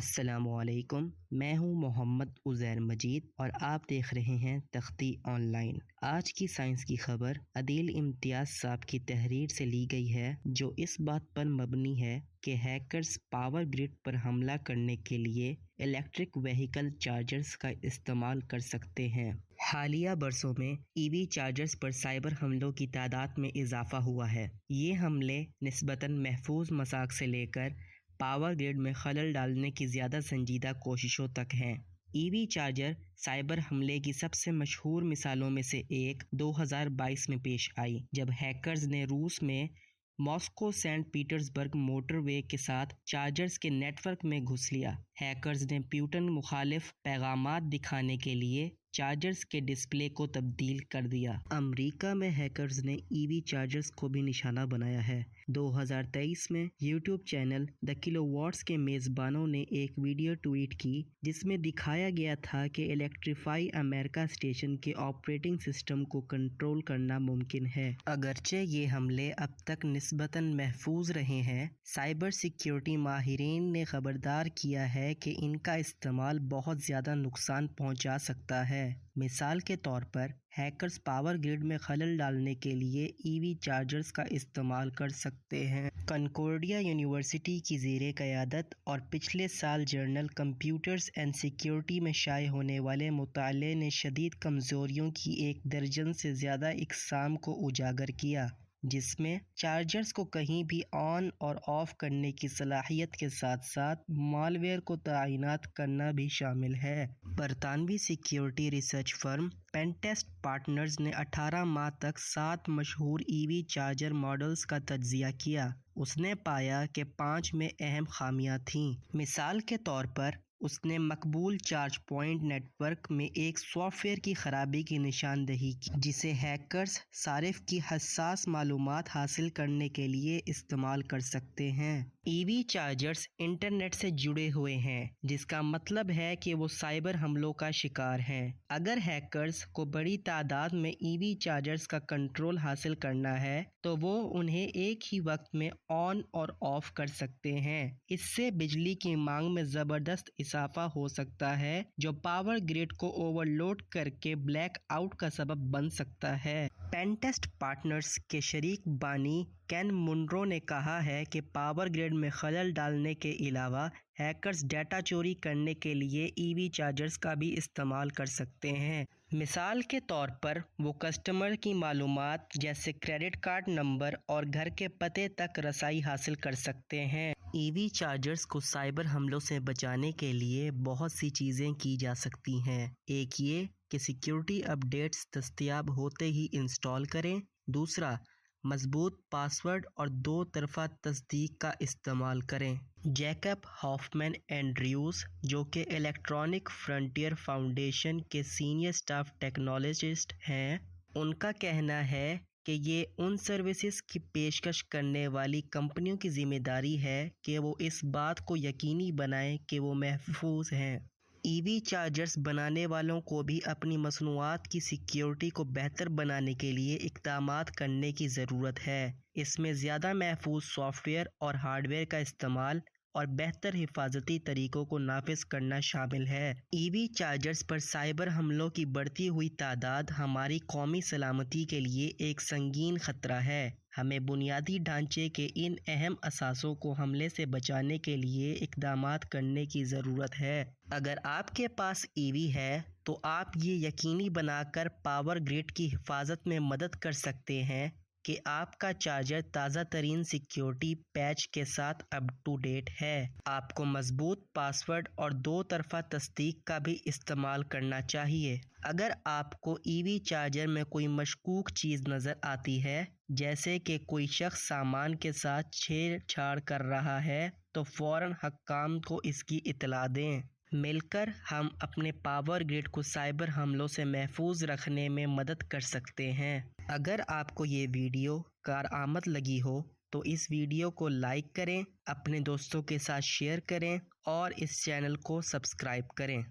السلام علیکم، میں ہوں محمد عزیر مجید اور آپ دیکھ رہے ہیں تختی آن لائن۔ آج کی سائنس کی خبر عدیل امتیاز صاحب کی تحریر سے لی گئی ہے، جو اس بات پر مبنی ہے کہ ہیکرز پاور گرڈ پر حملہ کرنے کے لیے الیکٹرک وہیکل چارجرز کا استعمال کر سکتے ہیں۔ حالیہ برسوں میں ای وی چارجرز پر سائبر حملوں کی تعداد میں اضافہ ہوا ہے۔ یہ حملے نسبتاً محفوظ مساق سے لے کر پاور گرڈ میں خلل ڈالنے کی زیادہ سنجیدہ کوششوں تک ہیں۔ ای وی چارجر سائبر حملے کی سب سے مشہور مثالوں میں سے ایک 2022 میں پیش آئی، جب ہیکرز نے روس میں ماسکو سینٹ پیٹرز برگ موٹر وے کے ساتھ چارجرز کے نیٹ ورک میں گھس لیا۔ ہیکرز نے پیوٹن مخالف پیغامات دکھانے کے لیے چارجرز کے ڈسپلے کو تبدیل کر دیا۔ امریکہ میں ہیکرز نے ای وی چارجرز کو بھی نشانہ بنایا ہے۔ 2023 میں یوٹیوب چینل دی کلو واٹس کے میزبانوں نے ایک ویڈیو ٹویٹ کی جس میں دکھایا گیا تھا کہ الیکٹریفائی امریکہ اسٹیشن کے آپریٹنگ سسٹم کو کنٹرول کرنا ممکن ہے۔ اگرچہ یہ حملے اب تک نسبتاً محفوظ رہے ہیں، سائبر سیکیورٹی ماہرین نے خبردار کیا ہے کہ ان کا استعمال بہت زیادہ نقصان پہنچا سکتا ہے۔ مثال کے طور پر، ہیکرز پاور گرڈ میں خلل ڈالنے کے لیے ای وی چارجرز کا استعمال کر سکتے ہیں۔ کنکورڈیا یونیورسٹی کی زیر قیادت اور پچھلے سال جرنل کمپیوٹرز اینڈ سیکیورٹی میں شائع ہونے والے مطالعے نے شدید کمزوریوں کی ایک درجن سے زیادہ اقسام کو اجاگر کیا، جس میں چارجرز کو کہیں بھی آن اور آف کرنے کی صلاحیت کے ساتھ ساتھ مالویئر کو تعینات کرنا بھی شامل ہے۔ برطانوی سیکیورٹی ریسرچ فرم پینٹیسٹ پارٹنرز نے 18 ماہ تک 7 مشہور ای وی چارجر ماڈلز کا تجزیہ کیا۔ اس نے پایا کہ 5 میں اہم خامیاں تھیں۔ مثال کے طور پر، اس نے مقبول چارج پوائنٹ نیٹ ورک میں ایک سافٹ ویئر کی خرابی کی نشاندہی کی، جسے ہیکرز صارف کی حساس معلومات حاصل کرنے کے لیے استعمال کر سکتے ہیں۔ ای وی چارجرز انٹرنیٹ سے جڑے ہوئے ہیں، جس کا مطلب ہے کہ وہ سائبر حملوں کا شکار ہیں۔ اگر ہیکرز کو بڑی تعداد میں ای وی چارجرز کا کنٹرول حاصل کرنا ہے تو وہ انہیں ایک ہی وقت میں آن اور آف کر سکتے ہیں۔ اس سے بجلی کی مانگ میں زبردست اضافہ ہو سکتا ہے، جو پاور گرڈ کو اوور لوڈ کر کے بلیک آؤٹ کا سبب بن سکتا ہے۔ پینٹیسٹ پارٹنرز کے شریک بانی کین منرو نے کہا ہے کہ پاور گرڈ میں خلل ڈالنے کے علاوہ ہیکرز ڈیٹا چوری کرنے کے لیے ای وی چارجرز کا بھی استعمال کر سکتے ہیں۔ مثال کے طور پر، وہ کسٹمر کی معلومات جیسے کریڈٹ کارڈ نمبر اور گھر کے پتے تک رسائی حاصل کر سکتے ہیں۔ ای وی چارجرز کو سائبر حملوں سے بچانے کے لیے بہت سی چیزیں کی جا سکتی ہیں۔ ایک یہ کہ سیکیورٹی اپ ڈیٹس دستیاب ہوتے ہی انسٹال کریں۔ دوسرا، مضبوط پاس ورڈ اور 2 طرفہ تصدیق کا استعمال کریں۔ جیکب ہافمین اینڈریوز، جو کہ الیکٹرانک فرنٹیئر فاؤنڈیشن کے سینئر اسٹاف ٹیکنالوجسٹ ہیں، ان کا کہنا ہے کہ یہ ان سروسز کی پیشکش کرنے والی کمپنیوں کی ذمہ داری ہے کہ وہ اس بات کو یقینی بنائیں کہ وہ محفوظ ہیں۔ ای وی چارجرز بنانے والوں کو بھی اپنی مصنوعات کی سیکیورٹی کو بہتر بنانے کے لیے اقدامات کرنے کی ضرورت ہے۔ اس میں زیادہ محفوظ سافٹ ویئر اور ہارڈ ویئر کا استعمال اور بہتر حفاظتی طریقوں کو نافذ کرنا شامل ہے۔ ای وی چارجرز پر سائبر حملوں کی بڑھتی ہوئی تعداد ہماری قومی سلامتی کے لیے ایک سنگین خطرہ ہے۔ ہمیں بنیادی ڈھانچے کے ان اہم اثاثوں کو حملے سے بچانے کے لیے اقدامات کرنے کی ضرورت ہے۔ اگر آپ کے پاس ای وی ہے تو آپ یہ یقینی بنا کر پاور گرڈ کی حفاظت میں مدد کر سکتے ہیں کہ آپ کا چارجر تازہ ترین سیکیورٹی پیچ کے ساتھ اپ ٹو ڈیٹ ہے۔ آپ کو مضبوط پاس ورڈ اور 2 طرفہ تصدیق کا بھی استعمال کرنا چاہیے۔ اگر آپ کو ای وی چارجر میں کوئی مشکوک چیز نظر آتی ہے، جیسے کہ کوئی شخص سامان کے ساتھ چھیڑ چھاڑ کر رہا ہے، تو فوراً حکام کو اس کی اطلاع دیں۔ مل کر ہم اپنے پاور گرڈ کو سائبر حملوں سے محفوظ رکھنے میں مدد کر سکتے ہیں۔ اگر آپ کو یہ ویڈیو کارآمد لگی ہو تو اس ویڈیو کو لائک کریں، اپنے دوستوں کے ساتھ شیئر کریں اور اس چینل کو سبسکرائب کریں۔